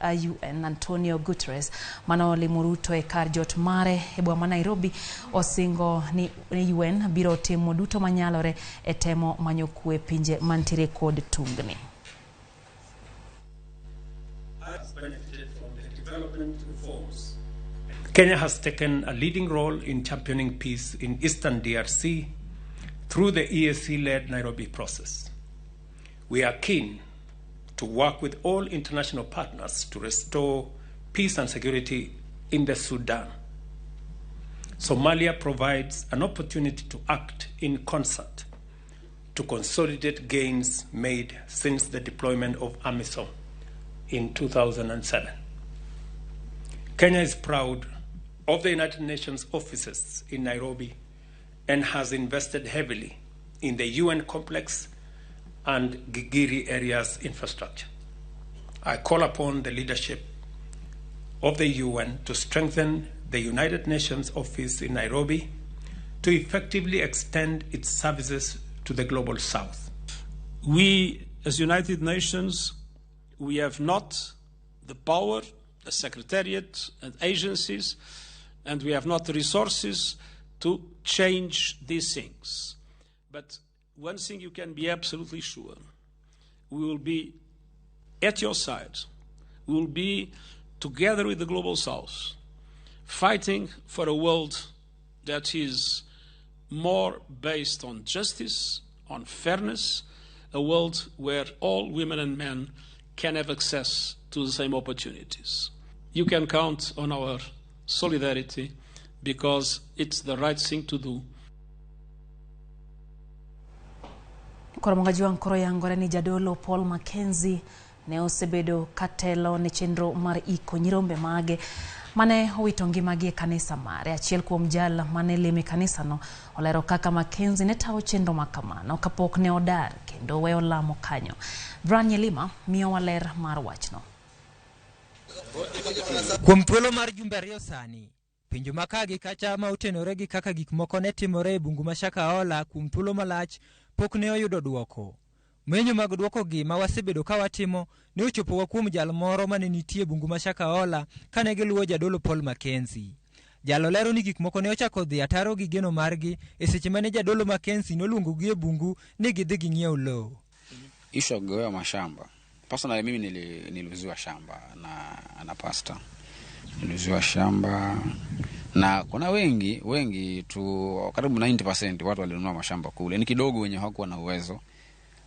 UN Antonio Guterres manoli muruto e kar jot mare e boma Nairobi osingo ni UN biro timo duto manyalore e temo manyo kwe pinje mantiere kod tungni. Kenya has taken a leading role in championing peace in Eastern DRC through the EAC-led Nairobi process. We are keen to work with all international partners to restore peace and security in the Sudan. Somalia provides an opportunity to act in concert to consolidate gains made since the deployment of AMISOM in 2007. Kenya is proud of the United Nations offices in Nairobi and has invested heavily in the UN complex and Gigiri area's infrastructure. I call upon the leadership of the UN to strengthen the United Nations office in Nairobi to effectively extend its services to the global south. We, as United Nations, we have not the power, the secretariat and agencies, and we have not the resources to change these things. But one thing you can be absolutely sure, we will be at your side. We will be together with the Global South, fighting for a world that is more based on justice, on fairness, a world where all women and men can have access to the same opportunities. You can count on our solidarity because it's the right thing to do. Koromongaji wa nkoro ya ngore ni jadolo Paul Mackenzie ne osebedo katelo ne chenro mar iko nyirombe mage mane owito ngimagi e kanisa mare. Achiel kuom jal mane lime kanisa no olero kaka Mackenzie ne tawo chenro makamano kapok ne odar kendo weyo lamo kanyo. Brian Yelima miyo waler mar wachno. Kuom thuolo mar jumbe ariyo sani, pinjo makagi kacha ma otenore gi kaka gik moko ne timore e bungu mashakaola kuom thuolo malach pok ne oyudo duoko. Menyo mag duoko gi ma wasebedo ka watimo ne ochopo kuom jal moro mane nitie bungu mashakaola kane giluwo jadolo Paul Mackenzie. Jalo lero ni gik moko ne ochako dhi ataro gi geno margi e seche mane jadolo Mackenzie noluongo gi e bungu ni gidhi ging'iew lowo. Isho goyo mashamba. Personally mimi niliuziwa shamba na pastor. Niliuziwa shamba na kuna wengi tu karibu 90% watu walinunua mashamba kule. Ni kidogo wenye hawakuwa na uwezo.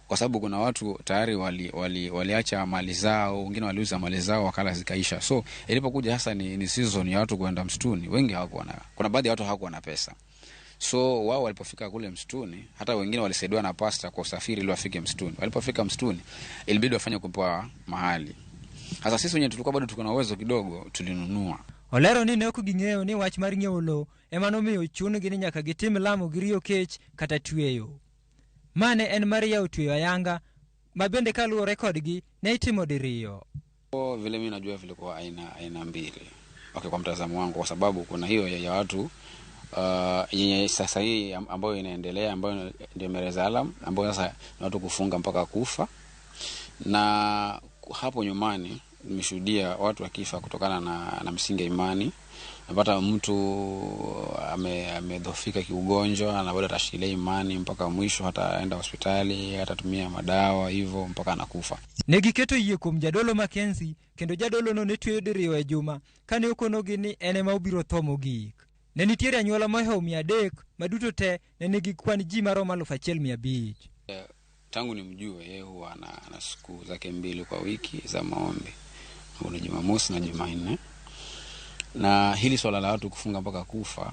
Kwa sababu kuna watu tayari waliacha mali zao, wengine waliuza mali zao wakala zikaisha. So ilipokuja hasa ni season ya watu kwenda msituni, wengi hawakuwa na. Kuna baadhi ya watu hawakuwa na pesa. So wao walipofika kule msituni, hata wengine walisaidiwa na pastor kwa usafiri ili wafike msituni. Walipofika msituni, ilibidi wafanye kupewa mahali. Sasa sisi wenyewe tulikuwa bado tuko na uwezo kidogo, tulinunua. Olero ni ne okuging'eyo ni wach mar ng'iewo lowo ema nomiyo chunogi ni nyaka gitim lamo gi riyo kech kata tweyo. Mane en Maria utweyo ayanga mabende kaluwore kodgi ne itimo diriyo. Vile mimi najua vile kwa aina mbili. Okay, kwa mtazamo wangu kwa sababu kuna hiyo ya watu yenye sasa hii ambayo inaendelea ambayo ndio mereza alam ambayo sasa ni watu kufunga mpaka kufa. Na hapo nyumani nimeshuhudia watu wakifa kutokana na msingi imani. Napata mtu amedhofika kiugonjwa na bado atashikilia imani mpaka mwisho, hata aenda hospitali, atatumia madawa hivyo mpaka anakufa. Negiketo yie kuom jadolo Mackenzie kendo jadolo no ne tweyo diriyo e juma kane okonogi ni ene ma obiro tho mogik. Ne nitiere anyuola mohew 300 maduto te ne nigi kwan ji maromo 1500. Tangu nimjue yeye huwa ana siku zake 2 kwa wiki za maombi. Kuna Jumamosi na Jumanne. Na hili swala la watu kufunga mpaka kufa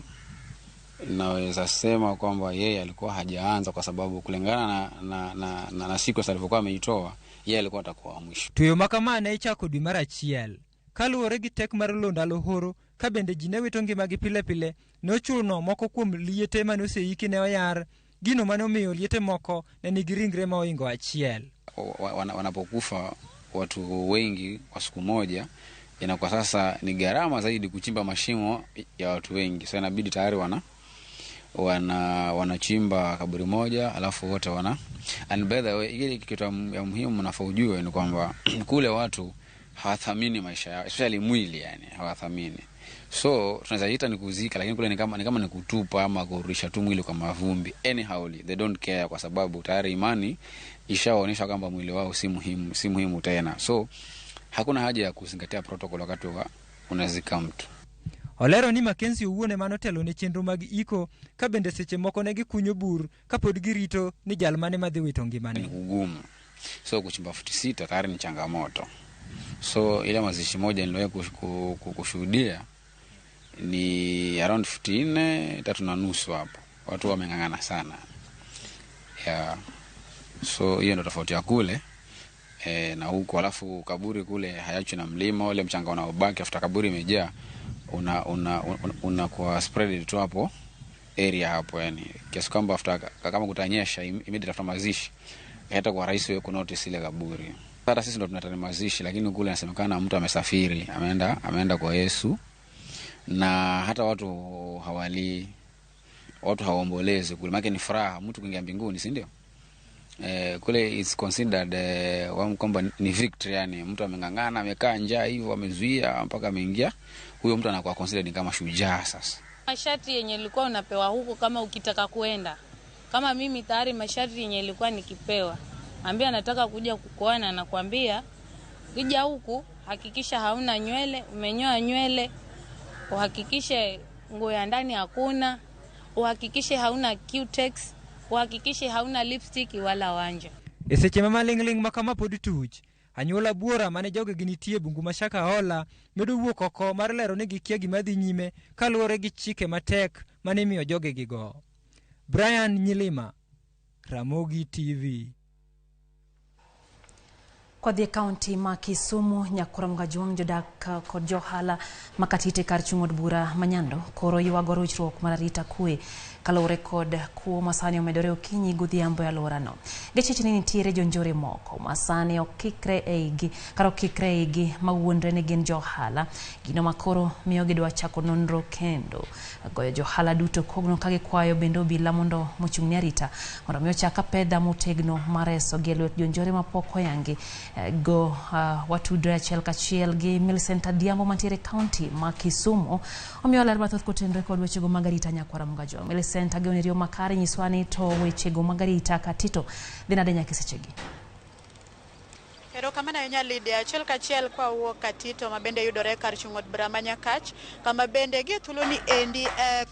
naweza sema kwamba yeye alikuwa hajaanza kwa sababu kulingana na siku alivyokuwa ameitoa yeye alikuwa atakuwa mwisho. Tuyo makamane ichako dwe mar achiel. Kaluwore gi tek mar londo alohoro ka bende ji ne wito ngimagi pile nochuno moko kuom liete mane oseiki ne oyar. Gino mane omiyo liete moko ne nigi ringre ma oingo achiel. Wanapokufa watu wengi kwa siku moja inakuwa sasa ni gharama zaidi kuchimba mashimo ya watu wengi. So inabidi tayari wanachimba kaburi moja alafu wote and by the way ile kitu ya muhimu mnafaa ujue ni kwamba kule watu hawathamini maisha yao, especially mwili, yani hawathamini. So tunaweza ita ni kuzika, lakini kule ni kama ni kutupa ama kurudisha tu mwili kwa mavumbi. Anyhow they don't care, kwa sababu tayari imani ishaonyesha kwamba mwili wao si muhimu tena. So hakuna haja ya kuzingatia protocol wakati unazika mtu. Olero ni Mackenzie uone manotelo ne chenro mag iko ka bende seche moko ne gikunyo bur kapod girito ni jal mane madhi wito ngimane. Ni kugumu. So kuchimba futi 6 tayari ni changamoto. So ile mazishi moja niliwahi kushuhudia ni around 3:30 hapo. Watu wamengangana sana. Yeah. So hiyo ndio tofauti ya kule na huko. Alafu kaburi kule hayachi na mlima, wale mchanga unaobaki after kaburi imejaa una kwa spread tu hapo area hapo, yani kiasi kwamba after kama kutanyesha immediately after mazishi hata kwa rais wewe kunotice ile kaburi. Hata sisi ndo tunataka mazishi, lakini kule inasemekana mtu amesafiri, ameenda kwa Yesu, na hata watu hawali, watu hawaombolezi kule, maana ni furaha mtu kuingia mbinguni, si ndio? Kule is considered kwamba ni victory, yani mtu amengangana, amekaa njaa hivyo, amezuia mpaka ameingia, huyo mtu anakuwa considered kama shujaa. Sasa masharti yenye ilikuwa unapewa huko kama ukitaka kuenda, kama mimi tayari masharti yenye ilikuwa nikipewa, ambia nataka kuja kukoana, nakwambia kija huku hakikisha hauna nywele, umenyoa nywele, uhakikishe nguo ya ndani hakuna, uhakikishe hauna cutex, uhakikishe hauna lipstick wala wanja. Eseche mama lingling makama pod tuch, anyuola buora mane joge ginitie bungu mashaka hola medo wuok oko mar lero ni gikia gima dhi nyime kaluwore gi chike matek mane miyo joge gigo. Brian Nyilima, Ramogi TV. Kwa the county ma Kisumu, nyakura mgajuang jodak kod johala makatite kar chung'od bura manyando koro yuago ruchruok mararita kwe kalore kod kuo masani omedore okinyi godhiambo ya lorano. Geche ni nitiere jonjore moko masani okikre eigi mawuondre ne gin johala, gino makoro miyo gidwa chako nonro kendo goyo johala duto kogno kage kwayo bendo bila mondo mochung'ni arita mondo miyo chaka pedha motegno mareso gelwet jonjore mapoko yangi go watudre achiel kachiel gi Millicent Adiambo mantiere county ma Kisumu omiyo ler mathoth kotenore kod wechego mag arita nyakwara mgajuang. Millicent ageonerio makare nyiswani to wechego mag arita katito dhinade nyaka sechegi. Ero kamana yonya lide achiel kachiel kwa uo katito mabende yudore kar chung'od bura manyakach kama bende gi thuolo ni endi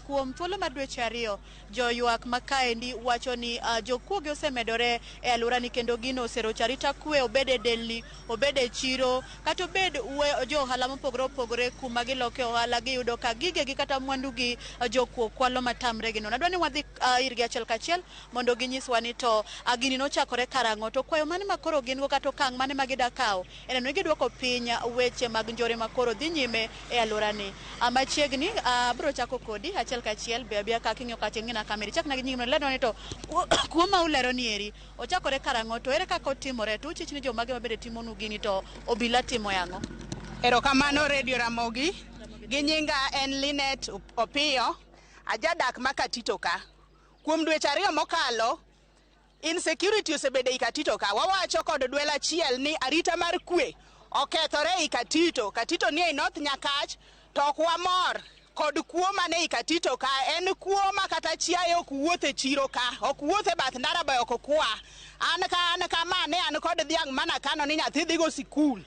kuom thuolo madweche ariyo jo yuak makaendi wacho ni jokuoge osemedore e alura ni kendo gino oserocho arita kwe, obede delni, obede chiro, kata obed jo ohala mopogore opogore kuma giloke ohala giyudo ka gige gi kata mwandu gi jokuo kwalo matamre gino. Nadwa ni wadhi irgi achiel kachiel mondo ginyiswa ni to gini nochakore karang'o, to kwayo mane makoro gin go kata okang' mane magida kao eneno giduoko piny weche mag njore makoro dhi nyime e alorani. Machiegni bro chako kodi achiel kachiel bia ka kinyo ka tingina kamera chakna gi nyime lero ni to kuoma ulero ni eri ochakore karang'o, to ere kaka otimore, to uchich ni jomage mabede timonu gini to obila timo yango. Ero kamano Radio Ramogi gi nyinga en Linet Opiyo, ajadak makatito ka. Kuom dweche ariyo mokalo insecurity osebede ikatito ka. Wawacho kod dwela achiel ni arita mar kwe okethore ikatito. Katito ni e North Nyakach, to ok wamor kod kuo mane ikatito ka. En kuo ma kata chiayo ok wuothe chiro ka, ok wuothe bath ndara ba ok kwa. An mane an kod dhiang' mana kano ni nyathi dhigo sikul.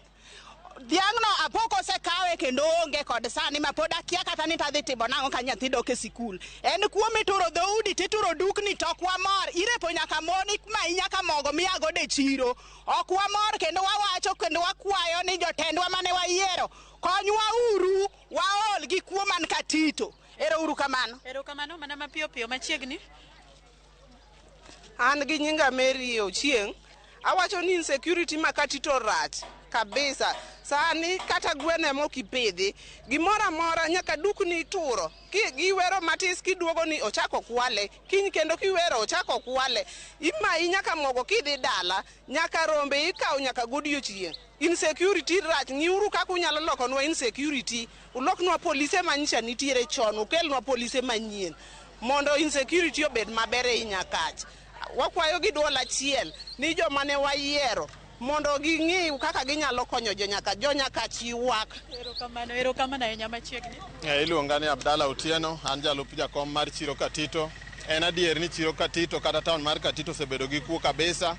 Dhiang'no apoko se kawe kendo onge kod sani mapod akia kata ni tadhi timo nang'o ka nyathi dok e sikul. En kuo mituro dhoudi tituro dukni to ok wamor. Irepo nyaka moni ma nyaka mogo miyago de chiro. Ok wamor kendo wawacho kendo wakwayo ni jotendwa mane wayiero konywa uru waol gi kuo man katito. Ero uru kamano. Ero kamano mana mapiyo piyo machiegni. An gi nyinga Mary Ochieng', awacho ni insecurity makatito rach kabisa. Sani kata gwene mokipidhi gimora mora nyaka dukni turo. Giwero matis kiduogo ni ochako kwale, kiny kendo kiwero ochako kwale. Ima nyaka mogo kidhi dala, nyaka rombe ikaw nyaka godiochieng'. Insecurity rach, ngiuru kaka unyalo lokonwa insecurity. Uloknwa polise manyisha nitiere chon, ukelnwa polise manyien mondo insecurity obed maber e Nyakach. Wakwayo gi dwol achiel ni joma ne wayiero mondo ging'i kaka ginyalo konyo jonyaka chiwak. Erokamano ahinya machiegni. Iluonga ni Abdalla Otieno, an jalup jakom mar chiro Katito. En adier ni chiro Katito kata taon mar Katito osebedo gi kuo kabisa,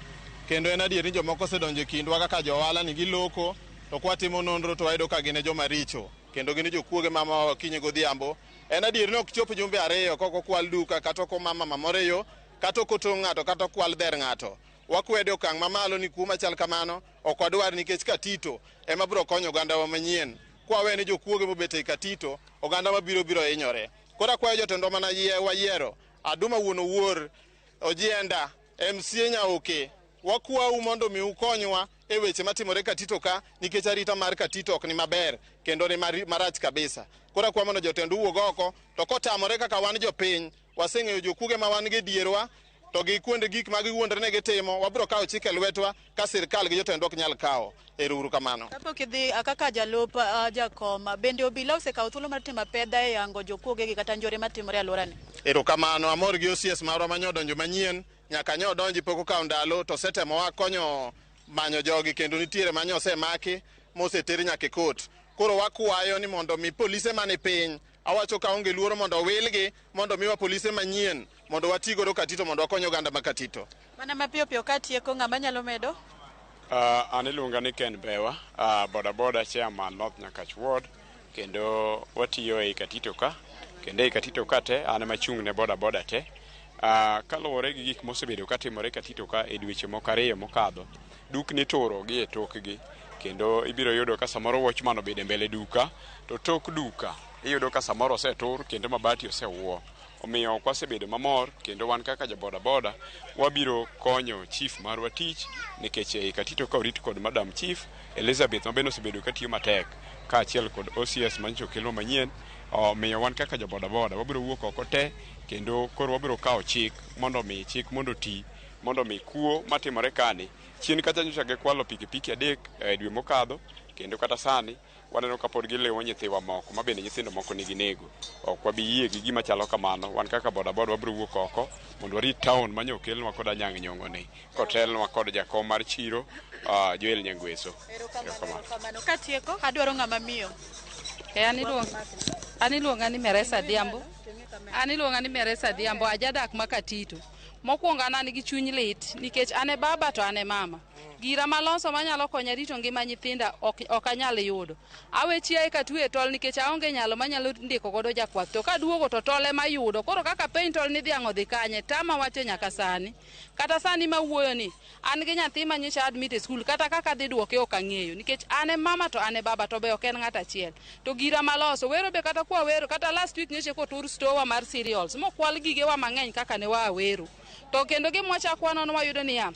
kendo en adier ni jomoko osedonjo e kindwa kaka johala ni giloko, to kwatimo nonro to wayudo ka gin joma richo, kendo gin jokuoge mama kinyi godhiambo. En adier ni ok chop jumbe ariyo kok okwal duka kata ok mama mamoreyo kata ok otong' ng'ato kata okwal dher ng'ato. Wakwede okang' mamalo ni kuo machal kamano ok wadwar, nikech Katito ema biro konyo oganda wa manyien. Kwawe ni jokuoge mobet e Katito, oganda mabiro hinyore. Koro akwayo jotendwa mana wayiero Aduma Wuon Owuor, Ojienda, MCA Nyaoke, wakwau mondo mi ukonywa e weche matimore Katito ka, nikech arita mar Katito ok ni maber kendo ni marach kabisa. Koro akwayo mondo jotendu wuog oko, to kotamore kaka wan jopiny waseng'eyo jokuoge ma wan gi dierwa, to gi kuonde gik ma giwuondre ne gitimo, wabiro kawo chike lwetwa ka sirkal gi jotendwa ok nyal kawo. Ero kamano. Kapok idhi kaka jalup jakom, bende obila osekawo thuolo mar timo pedha e yango jokuoge gi kata njore matimore e alworani? Ero kamano, amor gi OCS marwa manyodonjo manyien, nyaka nyodonji pok okawo ndalo, to setemo wakonyo manyo jogi, kendo nitiere manyo osemaki moseteri nyaka e kot. Koro wakwayo ni mondo mi polise mani piny, awacho ka onge luoro mondo wilgi, mondo miwa polise manyien mondo watigodo Katito mondo wakonyo oganda ma Katito. Mana mapiyo piyo katieko, ng'ama nyalo medo? An iluonga ni Ken Bewa, boda chairman North Nyakach Ward, kendo watiyo e Katito ka, kendo e Katito ka te an machung' ne boda te. Kaluwore gi gik mosebedo katimore Katito ka e dweche moko ariyo mokadho, dukni turo gi e tokgi, kendo ibiro yudo ka samoro watchman obedo mbele duka, to tok duka iyudo ka samoro osetur kendo mabati osewuo. Omiyo kwasebedo mamor, kendo wan kaka boda wabiro konyo chief marwa tich, nikech e Katito ka orit kod Madam Chief Elizabeth mabende osebedo katiyo matek kaachiel kod OCS mancho kelo manyien. Omiyo wan kaka boda wabiro wuok oko te, kendo koro wabiro kawo chik mondo mi ti, mondo mi kuo matimore kani chien kata nyocha gikwalo pikipiki 3 e dwe mokadho, kendo kata sani waneno ka pod gilewo nyithiwa moko mabende nyithindo moko nigi nego. Ok wabi yie gi gima chalo kamano. Wan kaka boda wabiro wuok oko mondo warit taon manyo okelnwa kod anyang' nyong'oni kotelnwa kod jakom mar chiro Joel Nyangweso. Erokamano. Katieko adwaro ng'ama miyo. An iluonga ni Meresa Diambo, ajadak ma Katito. Mokwongo an gi chuny lit nikech ane baba to ane mama. Gira maloso manyalo konya rito ngima nyithinda ok anyal yudo. Awe chiaye katwe tol nikech aonge nyalo manyalo ndiko godo jakwath. To kaduogo to tole mayudo. Koro kaka piny tol ni dhiang' odhi kanye, tama wache nyaka sani. Kata sani ma wuoyo ni, an gi nyathi ma nyocha admit e skul, kata kaka dhi duoke ok ang'eyo nikech ane mama to ane baba to be ok en ng'at achiel. To gira maloso wero be kata kwa wero, kata last week nyocha kotur stowa mar cereals mokwal gigewa mang'eny kaka ne wawero. To kendo gimwacha kwano no wayudo niya,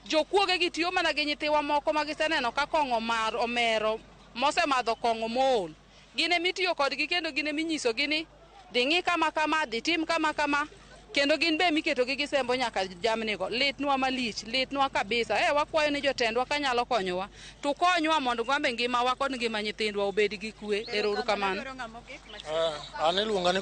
jokuoge gi tiyo mana gi nyithiwa moko ma giseneno ka kong'o omero mosemadho kong'o mool. Gine mitiyo kodgi kendo gine minyiso gini ding'i kama kama, ditim kama kama, kendo gin be miketo gi gisembo nyaka jamnigo. Litnwa malich, litnwa kabisa. Wakwayo ni jotendwa kanyalo konyowa, to konywa mondo gwambe ngimawa kod ngima nyithindwa obed gi kwe. Ero kamano. An iluonga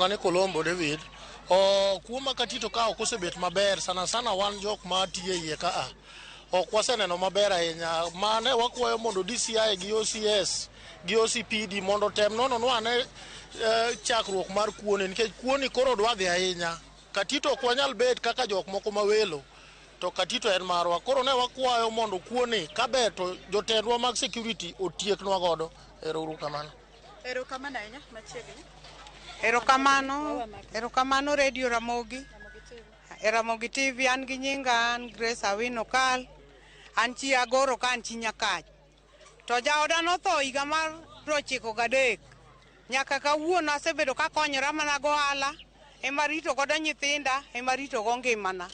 ni Colombo David. Kuoma Katito ka ok osebet maber sana wan jok ma tiye iye ka ok waseneno maber ahinya. Mane wakwayo mondo DCI gi OCS gi OCPD mondo tem nono ane chakruok mar kuoni, nikech kuoni koro dwa dhi ahinya. Katito ok wanyal bet kaka jok moko mawelo, to Katito en marwa. Koro ne wakwayo mondo kuoni kaber to jotendwa mag security otieknwa godo. Erokamano ahinya machiegni. Erokamano Radio Ramogi. Ramogi TV, an gi nyinga an Grace Awino Kal. An chi Agoro ka an chi Nyakach. To jaoda notho higa mar 93. Nyaka kawuono asebedo ka konyora mana gohala, ema rito godo nyithinda, ema rito go ngimana.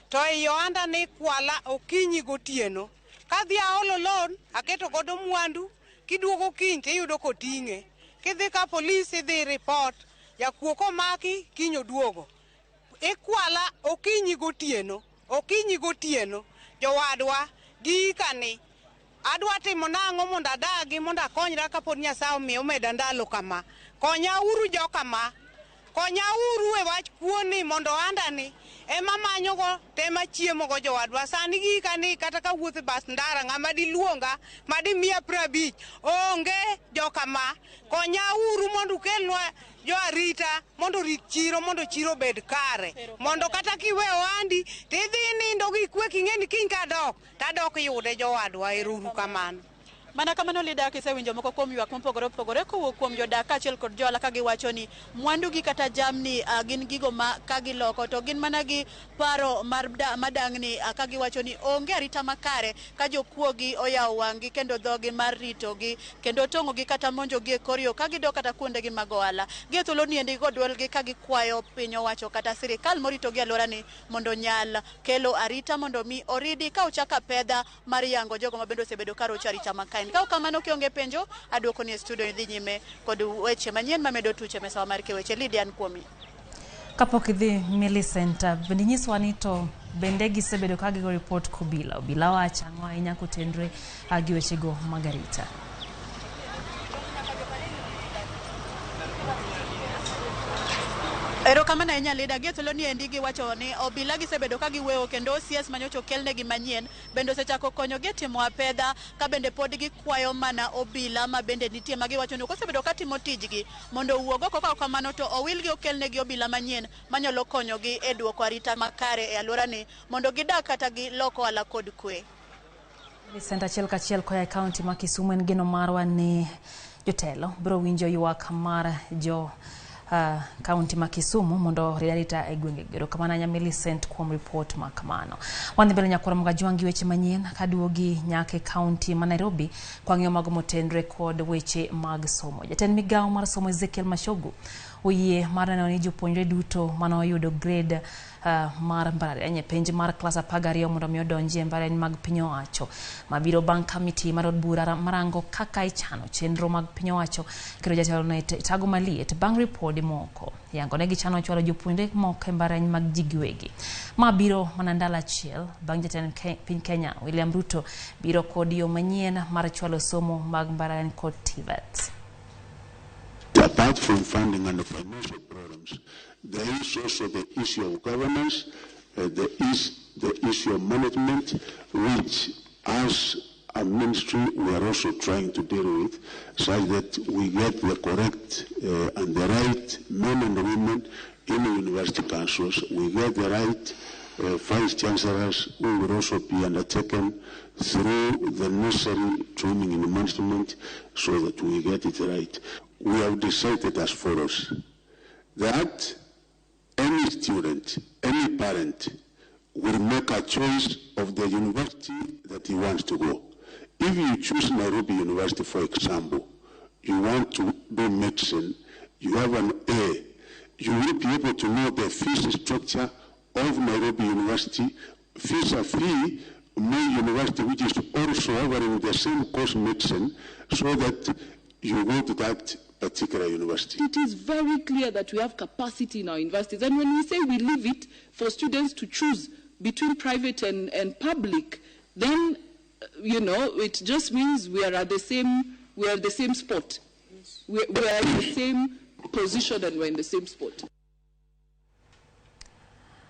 To e ohanda ni kwala okinyi gotieno. Kadhi aolo loan, aketo godo mwandu, kiduogo kiny tiyudo koting'e. Kidhi ka polisi idhi report, jakuo komaki kinyo duogo. Ikwala okinyi gotieno, jowadwa gikani. Adwa timo nang'o mondo adagi mondo akonyra kapod Nyasaye omiyo omeda ndalo kama. Konya uru jo kama. konya uru e wach kuoni mondo andani ema manyogo tema chiemo go jowadwa sani gikani kata ka wuoth bas ndara ng'ama diluonga madi mia 50 onge jokama konya uru mondo kelnwa jo arita mondo rit chiro mondo chiro bed kare mondo kata kiwe oandi tidhi nindo gi kwe king'eni kiny kadok tadok yude jowadwa eruru kamano. Mana kamano lida kisewinjo moko kuom ywak mopogore opogore kowuok kuom jodak kaachiel kod johala ka giwacho ni mwandu gi kata jamni gin gigo ma ka giloko to gin mana gi paro madang'ni ka giwacho ni onge arita makare ka jokuogi oyawo wang'gi kendo dhogi mar ritogi kendo tong'ogi kata monjogi e kor yo ka gidok kata kuondegi mag ohala. Gie thuolo ni endi godwolgi ka gikwayo piny owacho kata sirikal moritogi alworani mondo nyal kelo arita mondo mi oridi ka ochaka pedha mar yango jogo ma bende osebedo ka rocho arita makare. Ka kamano kionge penjo aduoko ni studio idhi nyime kod weche manyien mamedo tuche mesa mar weche Lydian Kuomi. Kapok idhi Millicent, bende nyiswa ni to bende gisebedo ka gigo report obila wacho ang'o ahinya kotenore gi wechego mag arita. Ero kamana enya lida gie thuolo ni endi giwacho ni obila gisebedo ka giweyo kendo CS manyocho kelnegi manyien bende osechako konyogi timo apedha ka bende pod gikwayo mana obila ma bende nitie ma giwacho ni kosebedo ka timo tijgi mondo owuog oko ka kamano to owilgi okelnegi obila manyien manyalo konyogi e duoko arita makare e alworani mondo gidak kata gi loko ala kod kwe. Millicent achiel kachiel koya e kaunti ma Kisumu en geno marwa ni jotelo biro winjo ywak mar jo kaunti ma Kisumu mondo riarita e gwenge gero kamana nya Millicent kuom report ma kamano. Wadhi mbele nyakoro mga juangi weche manyien kaduogi nyake kaunti ma Nairobi kwa ng'yo mago motendre kod weche mag somo. Jatend Migago mar somo Ezekiel Mashogu oyie mar neno ni jopuonjre duto mano oyudo grade mar mbalariany e penj mar klas 12 mondo mi odonji e mbalariany mag piny owacho mabiro bang' kamiti mar od bura marango kaka ichano chenro mag piny owacho kendo jatelo ne tago maliet bang' ripode moko yango ne gichano chwalo jopuonjre moko e mbalariany mag ji giwegi mabiro mana ndalo achiel bang' jatend piny Kenya William Ruto biro kod yo manyien mar chwalo somo mag mbalariany kod TVET. Apart from funding and financial programs, there is also the issue of governance, there is the issue of management, which as a ministry we are also trying to deal with, such that we get the correct and the right men and women in the university councils, we get the right vice chancellors who will also be undertaken through the necessary training in management so that we get it right. We have decided as follows, that any student, any parent will make a choice of the university that he wants to go. If you choose Nairobi University, for example, you want to do medicine, you have an A, you will be able to know the fees structure of Nairobi University, fees a fee, my university, which is also offering the same course medicine, so that you go to that particular university. It is very clear that we have capacity in our universities, and when we say we leave it for students to choose between private and public, then it just means we are at the same spot. We are in the same position and we're in the same spot.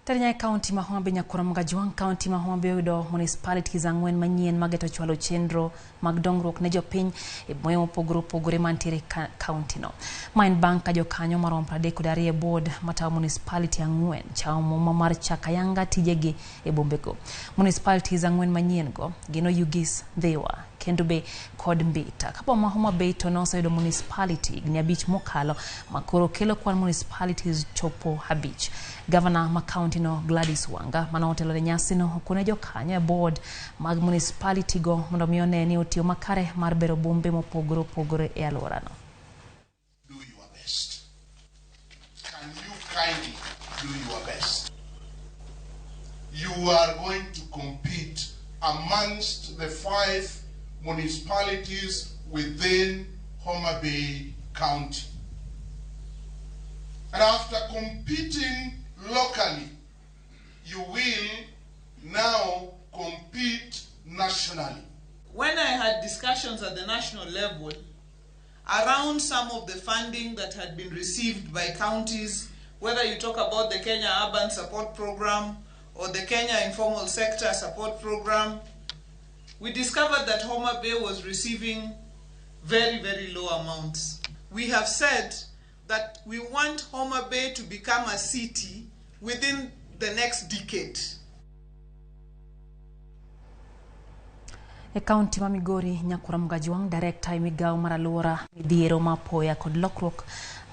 Tanya County ma Homabay nyakura mga juang County ma Homabay yudo municipalities ang'wen manyien mageto chwalo chenro mag dongruok ne jopiny e boyo mopogore mantiere county no. Main bank ka jokanyo marom 32 board matawo municipality ang'wen chamo mar chakayanga tijegi e bombego. Municipalities ang'wen manyien go gino Ugis, Dhiwa, kendo be kod Mbita. Kapo ma Homabay to noso yudo municipality gni abich mokalo makoro kelo kwan municipalities chopo abich. Governor ma county no Gladys Wanga manotelo nyasi no okone jokanyo e board mag municipality go mondo mi oneni otiyo makare mar bero bombe mopogore e alworano. Do your best. Can you kindly do your best? You are going to compete amongst the 5 municipalities within Homabay County. And after competing locally, you will now compete nationally. When I had discussions at the national level around some of the funding that had been received by counties whether you talk about the Kenya Urban Support Program or the Kenya Informal Sector Support Program, we discovered that Homa Bay was receiving very, very low amounts. We have said that we want Homa Bay to become a city within the next decade. E kaunti ma Migori, Nyakura Mgajuang, Director Migago Maralura, Midhiero Mapoya kod lokruok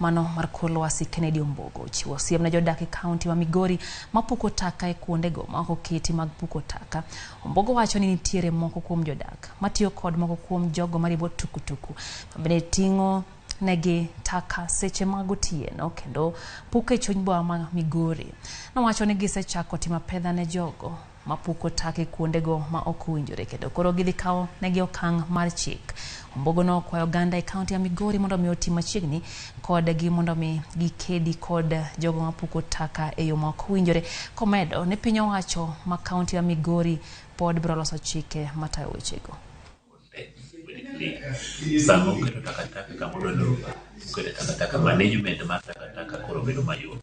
mano mar kor lwasi Kennedy Ombogo chiwo siem na jodak e kaunti ma Migori mapuko taka e kuondego ma ok oketi mag puko taka. Ombogo wacho ni nitiere moko kuom jodak matiyo kod moko kuom jogo maribo tukutuku mabende ting'o negi taka seche mag otieno kendo puko e chuny boma ma Migori. Nowacho ni gisechako timo pedha ne jogo mapuko taka e kuondego ma ok owinjore kendo koro gidhi kawo negi okang' mar chik. Ombogo no kwayo oganda e kaunti ya Migori mondo mi otim machiegni kod gi mondo mi gikedi kod jogo mapuko taka e yo ma ok owinjore. Komedo ne piny owacho ma kaunti ya Migori pod biro loso chike matayo wechego. Sama uketo takataka kama udwaro uketo takataka management mar takataka koro bedo mayot.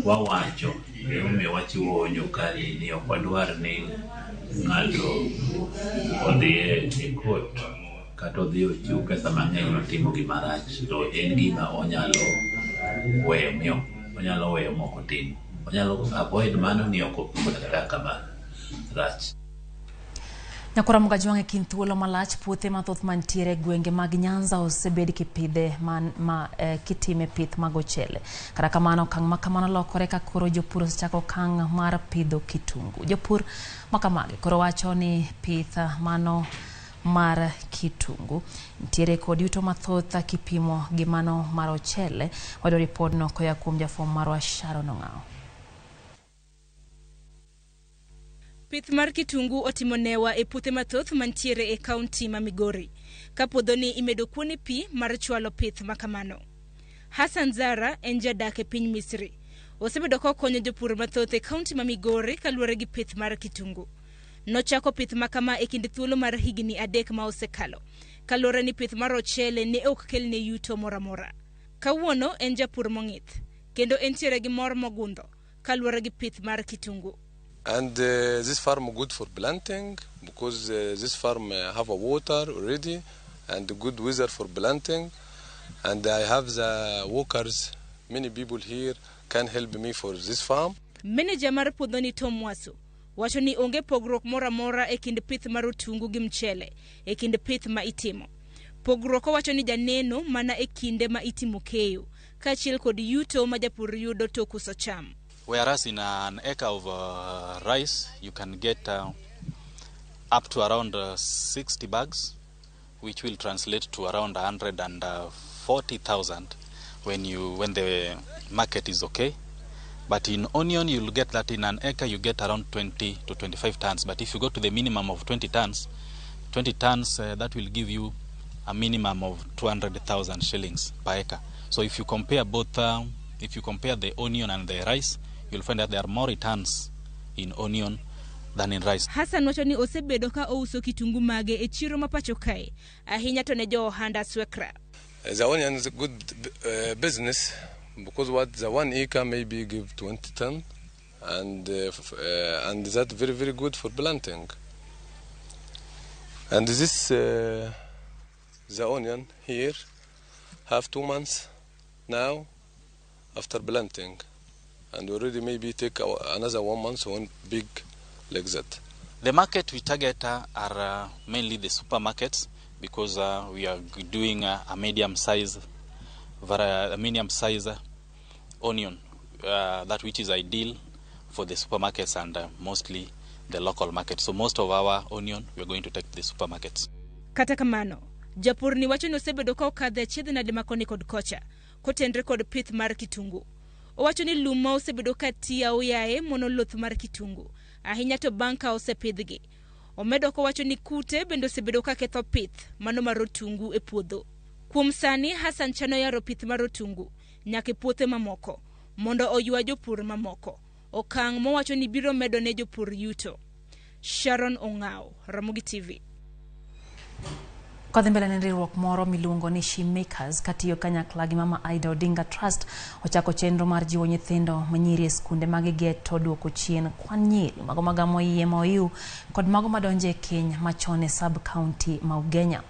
Wawacho omiyo wachiwo onyo kari ni ok wadwar ni ng'ato odhi e court kata odhi ochiw pesa mang'eny otimo gima rach to en gima onyalo weyo moko timo. Onyalo avoid mano ni ok opuko takataka ma rach. Nyakura Mgajuang e kind thuolo malach puothe mathoth mantiere gwenge mag Nyanza osebed kipidhe kitime pith mag ochele. Kata kamano okang' ma kamano lokore ka koro jopur osechako okang' mar pidho kitungu. Jopur makamagi koro wacho ni pith mano mar kitungu nitiere kod yuto mathoth kipimo gi mano mar ochele. Wado report no koya kuom jafwambo marwa Sharon Ong'ao. Pith mar kitungu otimo newa e puothe mathoth mantiere e kaunti ma Migori. Ka puodhoni imedo kuone pi mar chwalo pith makamano. Hassan Zara en jadak e piny Misri. Osebedo ka konyo jopur mathoth e kaunti ma Migori kaluwore gi pith mar kitungu. Nochako pith makama e kind thuolo mar higni 3 ma osekalo. Kaluwore ni pith mar ochele ne ok kelne yuto moramora. Kawuono en japur mong'ith kendo entiere gi mor mogundho kaluwore gi pith mar kitungu. And this farm good for planting because this farm have a water already and good weather for planting, and I have the workers. Many people here can help me for this farm. Manager mar puodhoni Tom Wasu wacho ni onge pogruok moramora e kind pith mar otungu gi mchele e kind pith ma itimo. Pogruok wacho ni janeno mana e kinde ma itimo keyo kaachiel kod yuto ma japur yudo tok uso cham. Whereas in an acre of rice, you can get up to around 60 bags, which will translate to around 140,000 when the market is okay. But in onion, you'll get that in an acre, you get around 20 to 25 tons. But if you go to the minimum of 20 tons, that will give you a minimum of 200,000 shillings per acre. So if you compare both, if you compare the onion and the rice, you'll find that there are more returns in onion than in rice. Hassan wacho ni osebedo ka ouso kitungu mage e chiro mapacho kae ahinya to ne jo ohanda swekra. The onion is a good business because what the 1 acre maybe give 20 ton and that's very, very good for planting. And this the onion here have 2 months now after planting. And already maybe take another 1 month, one big like that. The market we target are mainly the supermarkets because we are doing a medium size onion, that which is ideal for the supermarkets and mostly the local market. So most of our onion we are going to take to the supermarkets. Kata kamano, japur ni wacho ni osebedo ka okadhe achiedh nade makoni kod kocha kotenre kod pith mar kitungu. Owacho ni lum ma osebedo ka tiya oyaye mono loth mar kitungu ahinya to bang' ka osepidhgi. Omedo ko wacho ni kute bende osebedo ka ketho pith mano mar otungu e puodho. Kuom sani Hassan chano yaro pith mar otungu nyaka puothe mamoko mondo oywa jopur mamoko. Okang' mowacho ni biro medo ne jopur yuto. Sharon Ong'ao, Ramogi TV. Kadhi mbele ni riwruok moro miluongo ni She Makers katiyo kanyakla gi Mama Aida Odinga Trust ochako chenro mar jiwo nyithindo manyiri e skunde mag geto duoko chien kwan nyiri mago magamo EMOU kod mago madonje keny machon e sub county ma Ugenya.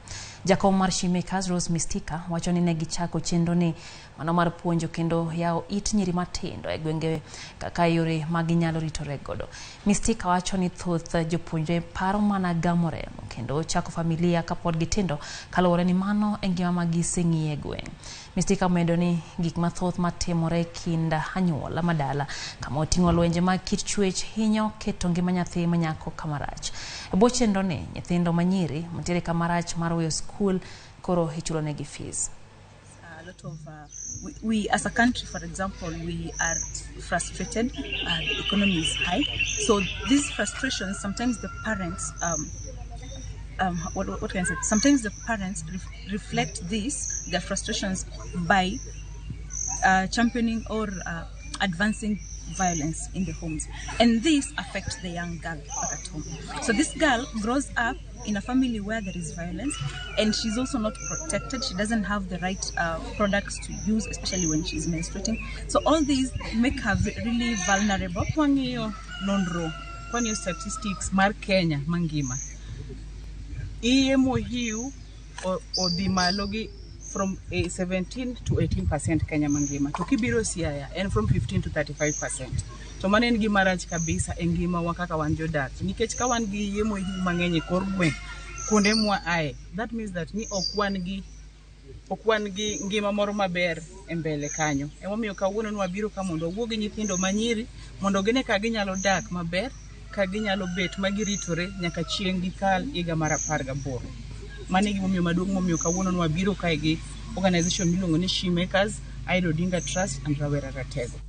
Jakom mar She Makers Rose Mistika wacho ni ne gichako chenro ni mano mar puonjo kendo yao it nyiri matindo e gwenge kaka yore maginyalo ritore godo. Mistika wacho ni thoth jopuonjre paro mana gamo remo kendo chako familia kapod gitindo kaluwore ni mano e ngima magiseng'iye gweng'. Mistika medo ni gik mathoth matimore kinda anyuola madala kama oting'o lwenje mag kit chwech hinyo keto ngima nyathi manyako kamarach. E bwo chenro ni nyithindo manyiri mantiere kamarach mar weyo skul koro ichulo negi fees. A lot of we as a country, for example, we are frustrated. The economy is high, so these frustrations sometimes the parents what can I say? Sometimes the parents reflect their frustrations by championing or advancing violence in the homes, and this affects the young girl back at home. So this girl grows up in a family where there is violence, and she's also not protected. She doesn't have the right products to use, especially when she's menstruating. So all these make her really vulnerable. Kwang'iyo nonro, kwang'iyo statistics mar Kenya mangima, EMOU odhi malo gi from 17 to 18% Kenya mangima. To kibiro Siaya and from 15 to 35%. To mano en gima rach kabisa e ngima wa kaka wan jodak. Nikech ka wan gi EMOU mang'eny e kor gweng' kuonde mwa ae, that means that ni ok wan gi ngima moro maber e mbele kanyo. Emomiyo kawuono wabiro ka mondo wawuo gi nyithindo manyiri mondo gine ka ginyalo dak maber, ka ginyalo bet magiritore nyaka chieng' gikal higa mar 18. Mano e gimomiyo maduong' momiyo kawuono wabiro kae gi organization miluongo ni She Makers, Aida Odinga Trust and Rawera Ratego.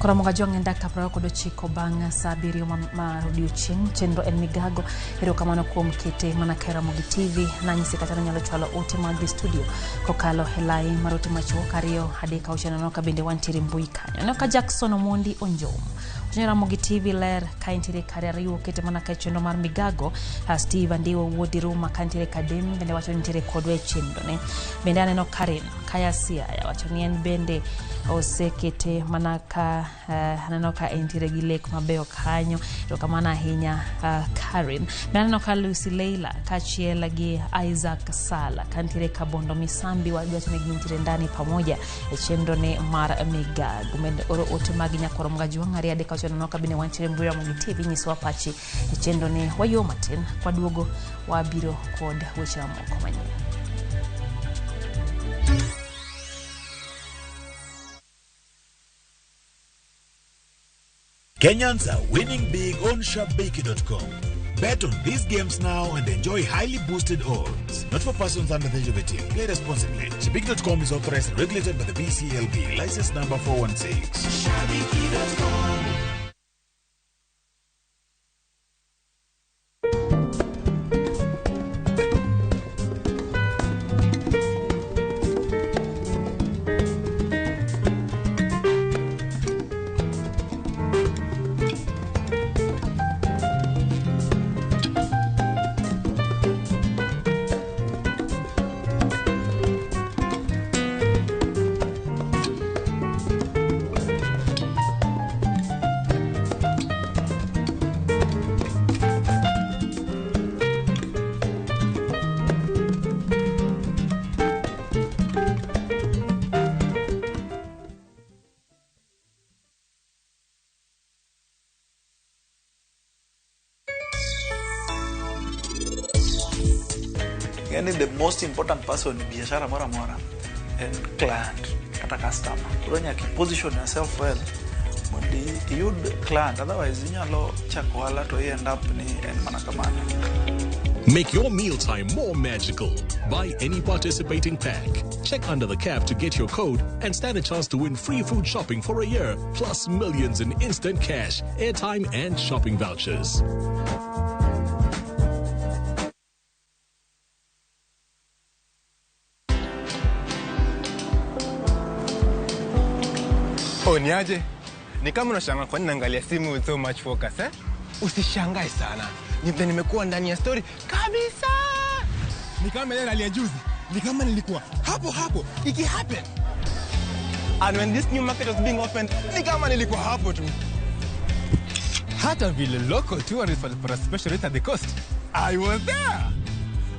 Ramogi jonge ndakta prako do chiko bang' saa 7 ma odiochieng' chenro en Migago. Erokamano kuom kete mana ka Ramogi TV na nyisi kata nyalo chwalo ote mag studio kokalo helai marote machuo kariyo adeka uchanano ka bende wantiere mbui kanyo. Noka Jackson Omondi Onjom Ramogi TV ler kaintire kare riwo kete mana ka chenro mar Migago. Steve Andiwo wuodi Ruma kaintire kadem bende wacho nitiere kodwe chenro ne. Bende aneno Karen Kaya Siaya wacho ni en bende osekete mana ka aneno ka entire gi lek mabeyo kanyo. Erokamano ahinya Karen. Bende aneno ka Lucy Leila kachiela gi Isaac Sala kaintire Kabondo Misambi wacho ni gintire ndani pamoja e chenro ne mar Migago. Bende oro ote mag nyakoro mgajuang ari adeka uchanano ka bende wantiere mbui Ramogi TV nyiswa pachi e chenro ne wayo matin kwa duogo wabiro kod weche moko manyien. Kenyans are winning big on sharpbakey.com. Bet on these games now and enjoy highly boosted odds. Not for persons under the age of 18. Play responsibly. Sharpbakey.com is authorized and regulated by the BCLB. License number 416. Sharpbakey.com. Yani the most important person in biashara mara and client kata customer. Uronya ki position yourself well mondi you client, otherwise inyalo chako wala to end up ni en mana kamano. Make your mealtime more magical. Buy any participating pack. Check under the cap to get your code and stand a chance to win free food shopping for a year, plus millions in instant cash, airtime and shopping vouchers. Niaje? Ni kama unashangaa kwa nini naangalia simu with so much focus, eh? Usishangae sana. Nimekuwa ndani ya story kabisa. ni kama malaria ya juzi. Ni kama nilikuwa hapo iki happen. And when this new market was being opened, ni kama nilikuwa hapo tu. Hata vile local tourists for a special rate at the coast, I was there.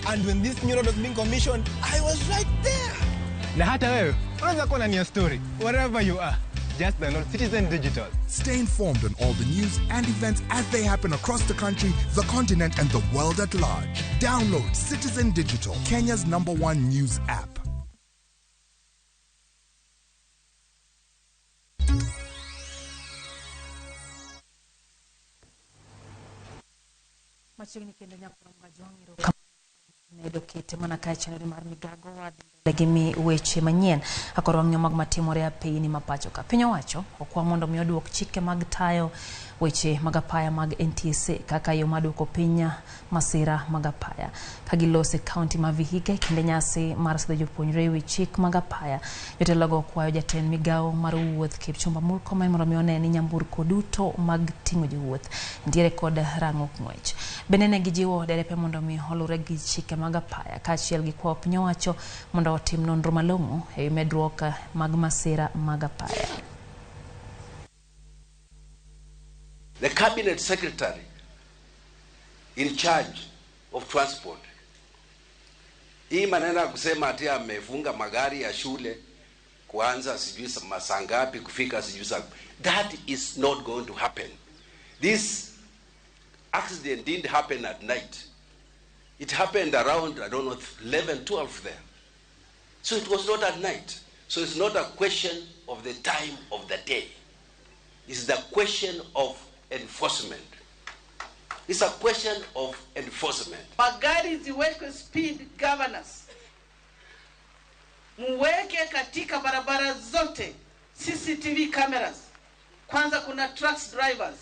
And when this new road was being commissioned, I was right there. Na hata wewe, unaweza kuwa na story wherever you are. Just download Citizen Digital. Stay informed on all the news and events as they happen across the country, the continent, and the world at large. Download Citizen Digital, Kenya's #1 news app. Machini kende nyakura mgajongiro kama nedokete manaka chaneli mar Migago legimi weche manyien akorwang'yo mag matimore a piny mapacho ka piny owacho okwa mondo mi oduok chike mag tayo weche mag apaya mag NTSA kaka yo maduoko pinya masira mag apaya kagilose county ma Vihiga kinde nyasi mar sidho jopuonjre wi chik mag apaya jotelogo kwayo jatend migawo mar wuoth Kipchumba Murkomen mondo mi one ni nyamburko duto mag ting'o jowuoth ndiere kod rango ng'wech bende ne gijiwo derepe mondo mi olure gi chike mag apaya kaachiel gi kwayo piny owacho mondo otim nonro malong'o e medruok mag masira mag apaya. The cabinet secretary in charge of transport, hii maneno kusema ati amefunga magari ya shule kuanza sijui masaa ngapi kufika sijui saa, that is not going to happen. This accident didn't happen at night. It happened around, I don't know, 11, 12 there. So it was not at night. So it's not a question of the time of the day. It's the question of enforcement. It's a question of enforcement. Magari ziwekwe speed governors. Muweke katika barabara zote CCTV cameras. Kwanza kuna trucks drivers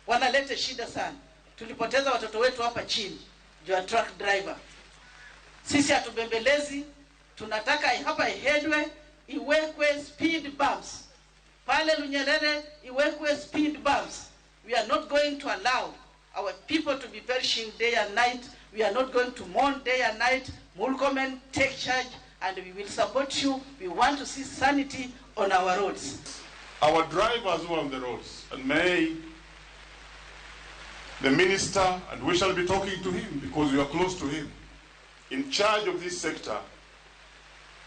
wanaleta shida sana. Tulipoteza watoto wetu hapa chini juu ya truck driver. Sisi hatubembelezi, tunataka hapa ihedwe, iwekwe speed bumps. Pale Lunyerere iwekwe speed bumps. We are not going to allow our people to be perishing day and night. We are not going to mourn day and night. Murkomen, take charge and we will support you. We want to see sanity on our roads. Our drivers who are on the roads, and may the minister, and we shall be talking to him because we are close to him, in charge of this sector,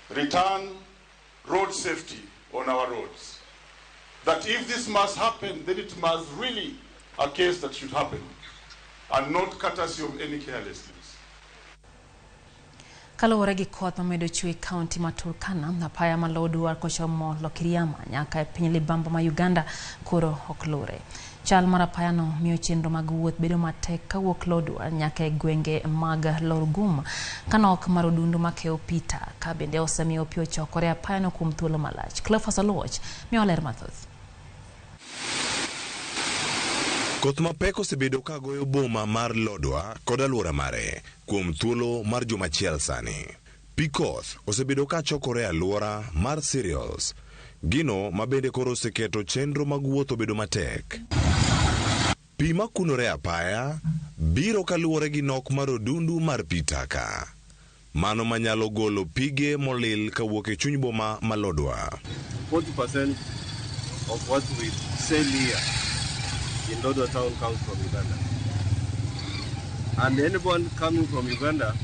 return road safety on our roads. That if this must happen, then it must really a case that should happen, and not courtesy of any carelessness. Kaluwore gi koth mamedo chwe county ma Turkana, apaya malodwar kochomo Lokiriama nyaka e piny libamba ma Uganda koro ok lure. Chal mar apayano miyo chenro mag wuoth bedo matek kawuok Lodwar nyaka e gwenge mag Lorgum kanok mar odundu makeo Peter ka bende osemiyo pi ochokore apayano kuom thuolo malach. Cleophas Oluoch miyo ler mathoth. Koth mapek osebedo ka goyo boma mar Lodwar kod alwora mare kuom thuolo mar juma achiel sani. Pi koth osebedo ka chokore alwora mar cereals, gino mabende koro oseketo chenro mag wuoth obedo matek. Pi makunore apaya biro kaluwore gi nok mar odundu mar Peter ka. Mano manyalo golo pige molil kawuok e chuny boma ma Lodwar. 40% of what we sell here in Lodwar town comes from Uganda. And anyone coming from Uganda,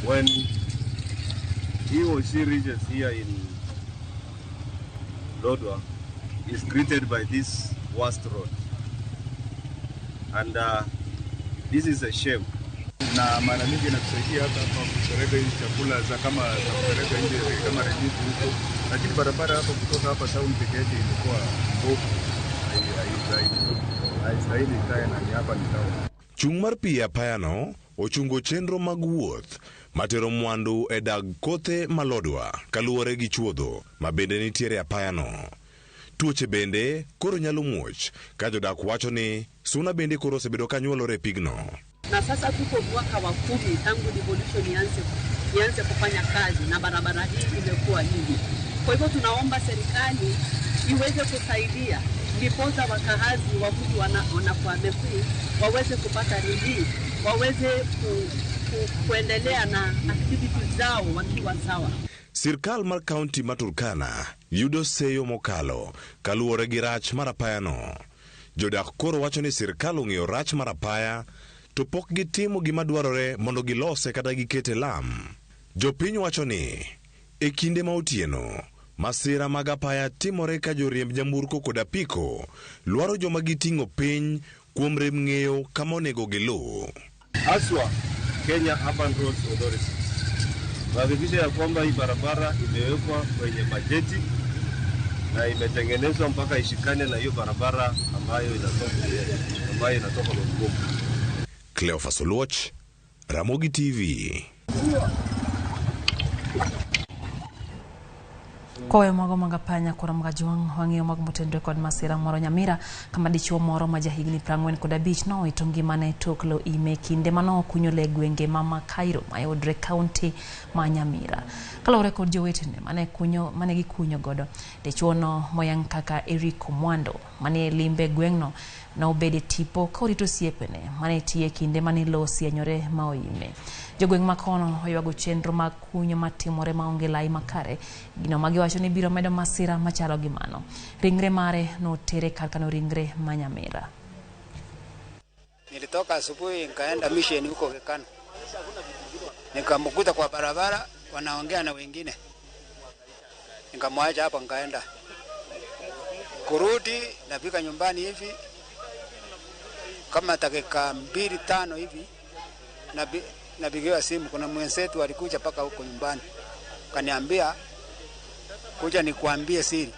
when he or she reaches here in Lodwar, is greeted by this worst road. And this is a shame. Na mara nyingi inatusaidia hata kupeleka hizi chakula za kama za kupeleka nje kama relief huko, lakini barabara hapa kutoka hapa town peke yake ilikuwa mbovu, haistahili ikae na ni hapa ni town. Chung mar pi apayano ochungo chenro mag wuoth matero mwandu e dag kothe ma Lodwar kaluwore gi chuodho ma bende nitiere apayano. Tuoche bende koro nyalo muoch ka jodak wacho ni suna bende koro osebedo ka nyuolore pigno. Na sasa tuko mwaka wa 10 tangu devolution ianze kufanya kazi na barabara hii imekuwa hivi. Kwa hivyo tunaomba serikali iweze kusaidia ndiposa wakahazi wa mji wanakuwa waweze kupata relief waweze kuendelea na activities zao wakiwa sawa. Sirkal mar kaunti ma Turkana yudo seyo mokalo kaluwore gi rach mar apayano. Jodak koro wacho ni sirkal ong'eyo rach mar apaya to pok gitimo gima dwarore mondo gilose kata gikete lam. Jopiny wacho ni e kinde ma otieno masira mag apaya timore ka joriemb jamburko kod apiko lwaro joma giting'o piny kuom rem ng'eyo kama onego giluw. Aswa Kenya Urban Roads Authority wahakikisha ya kwamba hii barabara imewekwa kwenye bajeti na imetengenezwa mpaka ishikane na hiyo barabara ambayo inatoka Manyien. Cleophas Oluoch, Ramogi TV. Koyo mago magapanya kora magajuang wang'eyo mag motendre kod masira moro Nyamira kama dichuo moro ma jahigni 45 no itongi mane toklo ime kinde mano kunyo le gwenge mama Cairo mayudre kaunti ma Nyamira. Kalore kod jowetene mane gikunyo godo dichuo no moyang kaka Eric Mwando mane limbe gwengno na obede tipo korito siepene mane tie kinde mane losi anyore ma oime. Jogweng makono oywago chenro mag kunyo matimore maonge lai makare gino magiwacho ni biro medo masira machalo gi mano. Ringre mare no tere karkano ringre ma Nyamira. Nilitoka asubuhi nikaenda mission huko Kekano. Nikamkuta kwa barabara wanaongea na wengine. Nikamwacha hapa nikaenda. Kurudi nafika nyumbani hivi kama dakika 2-5 hivi napigiwa simu, kuna mwenzetu alikuja paka huko nyumbani. Kaniambia kuja nikuambie siri.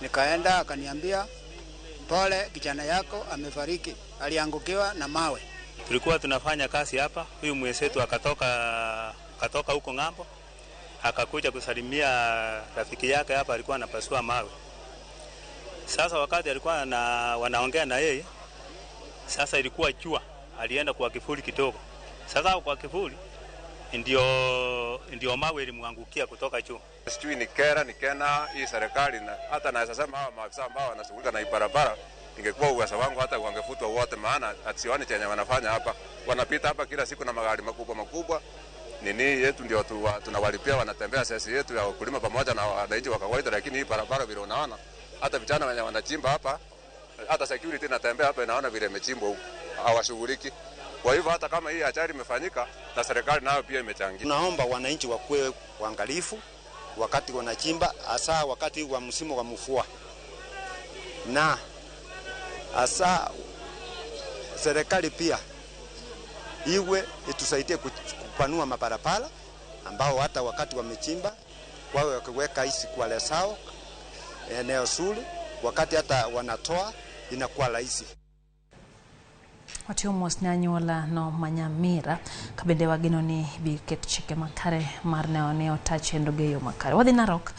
Nikaenda akaniambia pole, kijana yako amefariki, aliangukiwa na mawe. Tulikuwa tunafanya kazi hapa, huyu mwenzetu akatoka huko ng'ambo, akakuja kusalimia rafiki yake hapa, alikuwa anapasua mawe. Sasa wakati alikuwa wanaongea na yeye, sasa ilikuwa jua, alienda kwa kivuli kidogo. Sasa kwa kivuli ndio mawe ilimwangukia kutoka juu. Sijui ni kena hii serikali, na hata naweza sema hawa maafisa ambao wanashughulika na barabara, ingekuwa uwezo wangu hata wangefutwa wote, maana ationi chenye wanafanya hapa. Wanapita hapa kila siku na magari makubwa. Nini yetu ndio tunawalipia, wanatembea sisi yetu ya kulima pamoja na wananchi wa kawaida, lakini hii barabara vile unaona hata vijana wenye wanachimba hapa, hata security inatembea hapa inaona vile imechimbwa huko, hawashughuliki. Kwa hivyo hata kama hii ajali imefanyika na serikali nayo pia imechangia. Tunaomba wananchi wakuwe waangalifu wakati wanachimba, hasa wakati wa msimu wa mvua. Na hasa serikali pia iwe itusaidie kupanua mabarabara ambao hata wakati wamechimba wawe wakiweka hizi kwa sao eneo zuri, wakati hata wanatoa inakuwa rahisi. Watio mos nyanyola no Manyamira kabende wageno ni biket chike makare mar neo tachendo geyo makare. Wadhi Narok,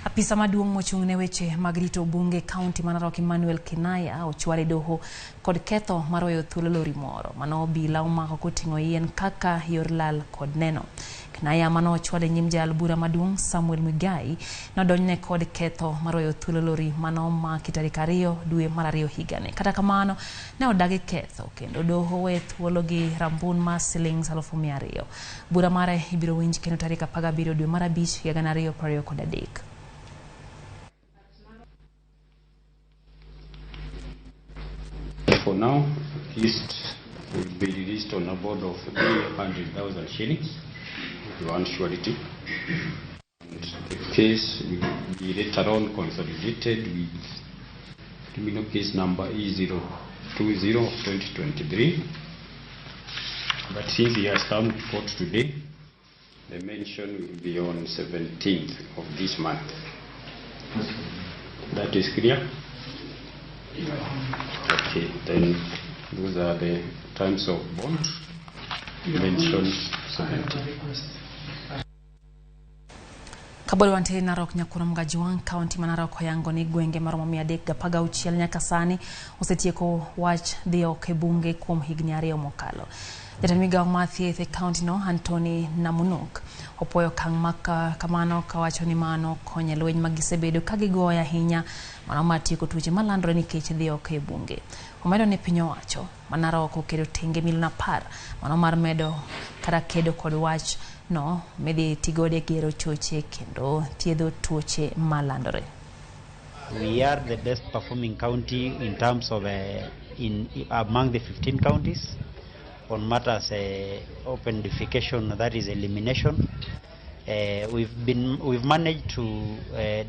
apisa maduong' mochung'ne weche mag rito bunge kaunti ma Narok Emmanuel Kinaya ochware doho kod ketho mar weyo thuolo lori moro mano obila omako koting'o yien kaka yor lal kod neno. Kinaya mano ochwale nyim jal bura maduong' Samuel Migai nodonjne kod ketho mar weyo thuolo lori mano omaki tarik 2 dwe mar 2 higani. Kata kamano ne odagi ketho kendo doho we thuolo gi rambun mar shillings 200,000. Bura mare ibiro winj kendo tarik 17 dwe mar 5 higa 2023. For now, accused will be released on a bond of 300,000 shillings to one surety. And the case will be later on consolidated with criminal case number E020 of 2023. But since he has come to court today, the mention will be on 17th of this month. That is clear? Okay, then those are the terms of bond mentioned 17. Kabolo wante Narok nyakura mgajuang kaunti ma Narok yango ni gwenge maromo 316 nyaka sani osetieko wach dhio ke bunge kuom higni 2 mokalo. Jatend Migago mar thieth e kaunti no Anthony Namunuk Opoyo kang maka kamano kawacho ni mano konyo lweny magisebedo kagigoya ahinya mano mar tieko tuoche malandore nikech dhi oko e bunge. Omedo ni piny owacho manaroko kedo tenge milna par mano mar medo kata kedo kod wach no medhi tigode gero choche kendo thiedho tuoche malandore. We are the best performing county in terms of among the 15 counties on matters open defecation, that is elimination. We've managed to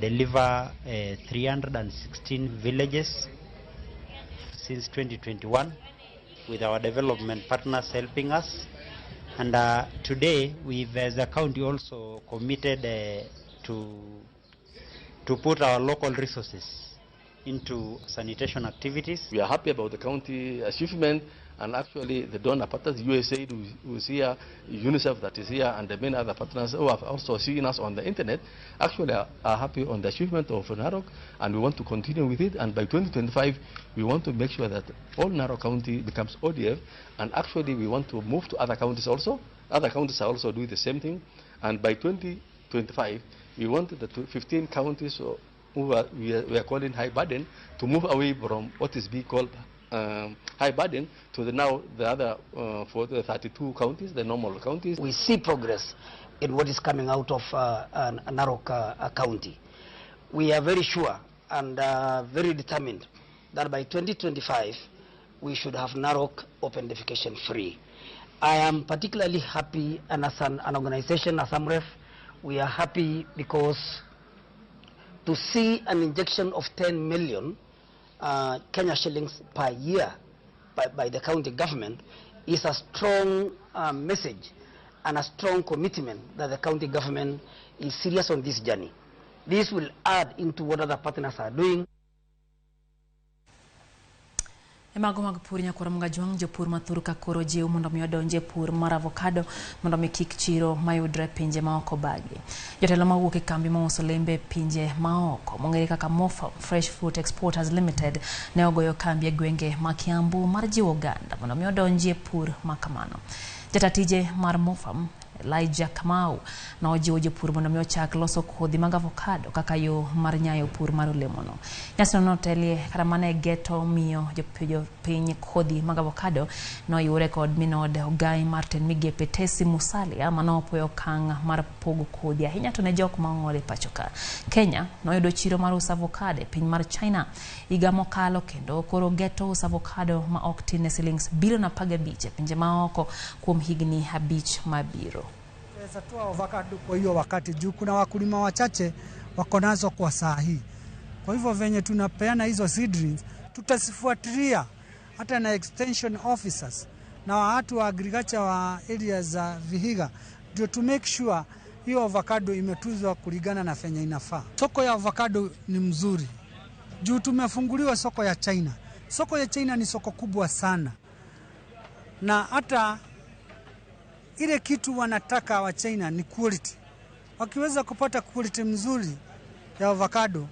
deliver 316 villages since 2021 with our development partners helping us. And today we've as a county also committed to put our local resources into sanitation activities. We are happy about the county achievement, and actually the donor partners, USAID who is here, UNICEF that is here, and the many other partners who have also seen us on the internet, actually are happy on the achievement of Narok, and we want to continue with it. And by 2025, we want to make sure that all Narok County becomes ODF, and actually we want to move to other counties also. Other counties are also doing the same thing, and by 2025, we want the 15 counties we are calling high burden to move away from what is being called high burden to the other for the 32 counties, the normal counties. We see progress in what is coming out of Narok County. We are very sure and very determined that by 2025 we should have Narok open defecation free. I am particularly happy, and as an organization, as AMREF, we are happy because to see an injection of 10 million Kenya shillings per year by the county government is a strong message and a strong commitment that the county government is serious on this journey. This will add into what other partners are doing. Emago mag pur nyakoro mga juang jopur mathuru ka koro jiw mondo mi odonje pur mar avocado mondo mi kik chiro mayudre pinje maoko bagi. Jotelo mawuok e kambi mauso lembe pinje maoko mong'ere kaka Mofa Fresh Fruit Exporters Limited ne ogoyo kambi e gwenge ma Kiambu mar jiwo oganda mondo mi odonje pur makamano. Jatatije mar Mofam Elijah Kamau na ojiwo jopur mondo mi ochak loso kodhi mag avocado kaka yo mar nyayo pur mar olemono. Nyasino notelie kata mane geto miyo jopiny kodhi mag avocado no yure kod minod ogai Martin Migepe Tesi Musalia mano opoyo kang mar pogo kodhi ahinya to ne jok mang'ole pachoka. Kenya no yudo chiro mar uso avocado e piny mar China higa mokalo kendo koro geto uso avocado ma ok tin ne shillings bilion 15 e pinje maoko kuom higni 5 mabiro. Toa avocado kwa hiyo wakati juu kuna wakulima wachache wako nazo kwa saa hii. Kwa hivyo venye tunapeana hizo seedlings tutasifuatilia hata na extension officers na watu wa agriculture wa areas za Vihiga ndio to make sure hiyo avocado imetuzwa kulingana na fenya inafaa. Soko ya avocado ni mzuri. Juu tumefunguliwa soko ya China. Soko ya China ni soko kubwa sana. Na hata ile kitu wanataka wa China ni quality. Wakiweza kupata quality mzuri ya avocado,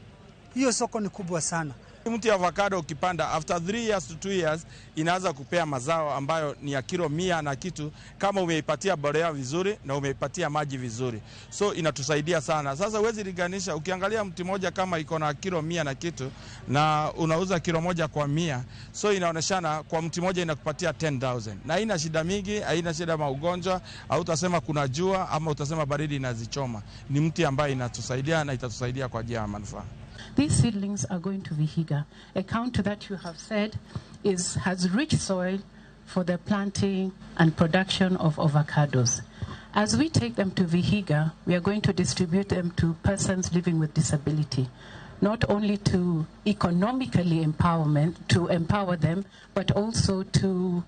hiyo soko ni kubwa sana. Mti ya avocado ukipanda after 3 years to 2 years inaanza kupea mazao ambayo ni ya kilo 100 na kitu kama umeipatia mbolea vizuri na umeipatia maji vizuri. So inatusaidia sana. Sasa huwezi linganisha ukiangalia mti moja kama iko na kilo 100 na kitu na unauza kilo moja kwa 100. So inaoneshana kwa mti moja inakupatia 10,000. Na haina shida mingi, haina shida maugonjwa, au utasema kuna jua ama utasema baridi inazichoma. Ni mti ambaye inatusaidia na itatusaidia kwa njia ya manufaa. These seedlings are going to Vihiga, a county that you have said has rich soil for the planting and production of avocados. As we take them to Vihiga, we are going to distribute them to persons living with disability, not only to economically empower them, but also to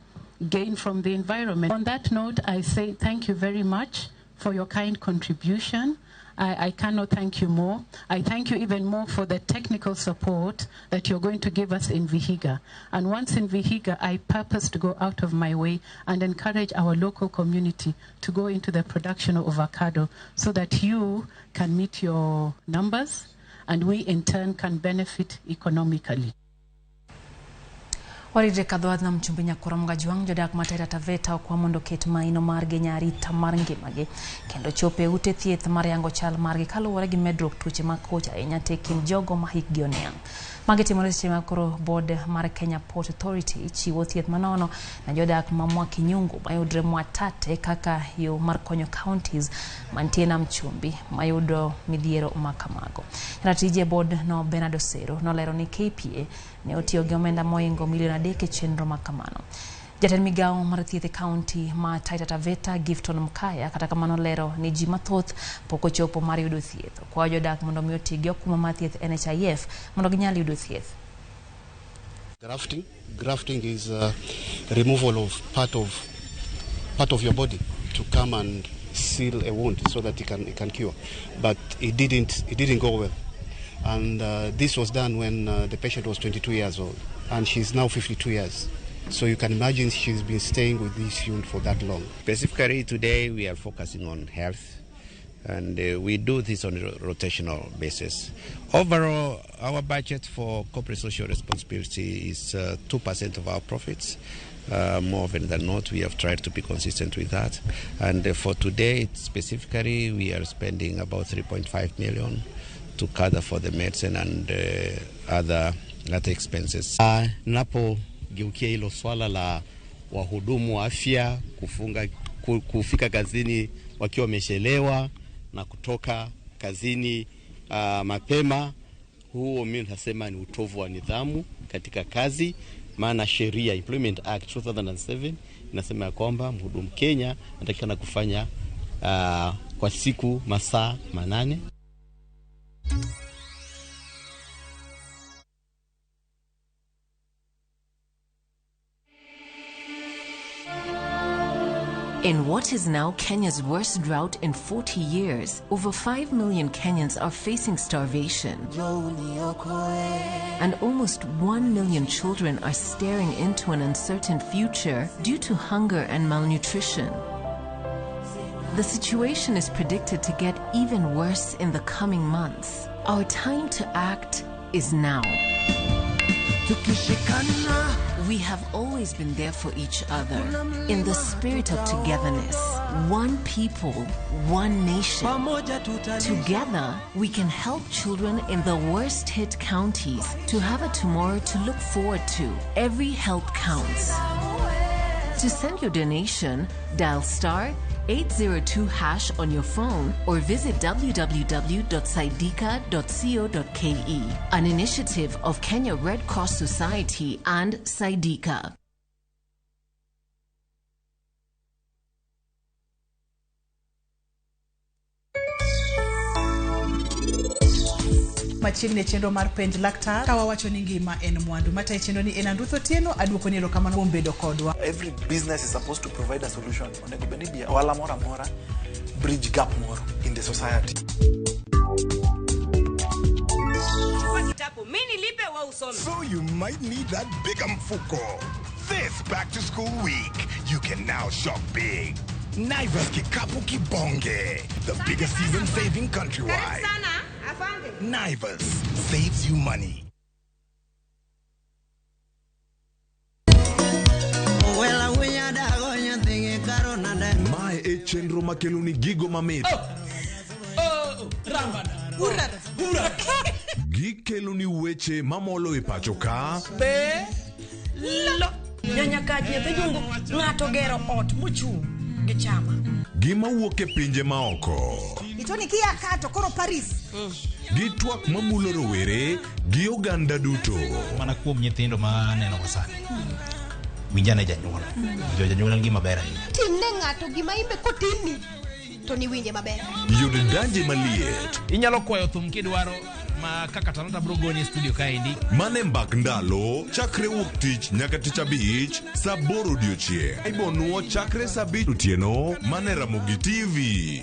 gain from the environment. On that note, I say thank you very much for your kind contribution. I cannot thank you more. I thank you even more for the technical support that you're going to give us in Vihiga. And once in Vihiga, I purpose to go out of my way and encourage our local community to go into the production of avocado so that you can meet your numbers and we in turn can benefit economically. Warire kadhoath na mchumbinya kuramga juang jodak matera taveta kwa mondo ket maino marge nyari tamarnge mage kendo chope ute thieth mar yango chal marge kaluwore gi medruok tuoche makocha ahinya te kind jogo ma hikgi oniang'. Mage timore seche ma koro board mar Kenya Port Authority chiwo thieth manono na jodak ma Mwakinyungu mayudre Mwatate kaka yo mar konyo counties mantie na mchumbi mayudo midhiero makamago. Ratije board no Bernardo Sero nolero ni KPA ne otiyo gi omenda moingo milioni 3 chenro makamano. Jatend Migago mar thieth county ma Taita Taveta Gifton Mkaya kata kamano lero ni ji mathoth pok ochopo mar yudo thieth. Kwa jodak mondo mi oti gi okuma mar thieth NHIF mondo ginyal yudo thieth. Grafting is removal of part of your body to come and seal a wound so that it can cure. But it didn't go well. And this was done when the patient was 22 years old, and she's now 52 years. So you can imagine she's been staying with this wound for that long. Specifically today we are focusing on health, and we do this on a rotational basis. Overall, our budget for corporate social responsibility is 2% of our profits. More often than not, we have tried to be consistent with that. And for today, specifically, we are spending about 3.5 million to cover for the medicine and other expenses. Napogeukia hilo swala la wahudumu wa afya kufika kazini wakiwa wamechelewa na kutoka kazini mapema, huo mimi nasema ni utovu wa nidhamu katika kazi, maana sheria Employment Act 2007 inasema kwamba mhudumu Kenya anatakiwa kufanya kwa siku masaa 8. In what is now Kenya's worst drought in 40 years, over 5 million Kenyans are facing starvation. And almost 1 million children are staring into an uncertain future due to hunger and malnutrition. The situation is predicted to get even worse in the coming months. Our time to act is now. We have always been there for each other in the spirit of togetherness. One people, one nation. Together, we can help children in the worst hit counties to have a tomorrow to look forward to. Every help counts. To send your donation, dial *802# on your phone or visit www.saidika.co.ke, an initiative of Kenya Red Cross Society and Saidika. Machiegni chenro mar penj laktar kawa wacho ni ngima en mwandu mata chenro ni en Andutho Tieno aduoko ni erokamano kuom bedo kodwa. Every business is supposed to provide a solution. Onego bed ni wala mora mora bridge gap moro in the society. So you might need that big mfuko. This back to school week, you can now shop big. Naivas Kikapu Kibonge, the biggest season saving countrywide. Naivas saves you money. Mae chenro makeluni gigo mamit. Gikeluni weche mamolo e pacho ka. Nyanya kaji nyadhijungu ng'ato gero ot mochung' gi chama. Gima wuok e pinje maoko. Itoni kia kato koro Paris. Gitwak mamulo rowere gi oganda duto. Mana kuom nyithindo ma neno wasani. Winjane janyuol. Janyuol gima ber ahinya. Timne ng'ato gima imbe kotimi to ni winje maber. Yudo danje maliet. Inyalo kwayo thum kidwaro ma kaka Talanta Brogoni studio kaendi. Mane mbak ndalo chakre wuok tich nyaka tich abich saa 8 odiochieng'. Ibonuo chakre saa 7 otieno mane Ramogi TV.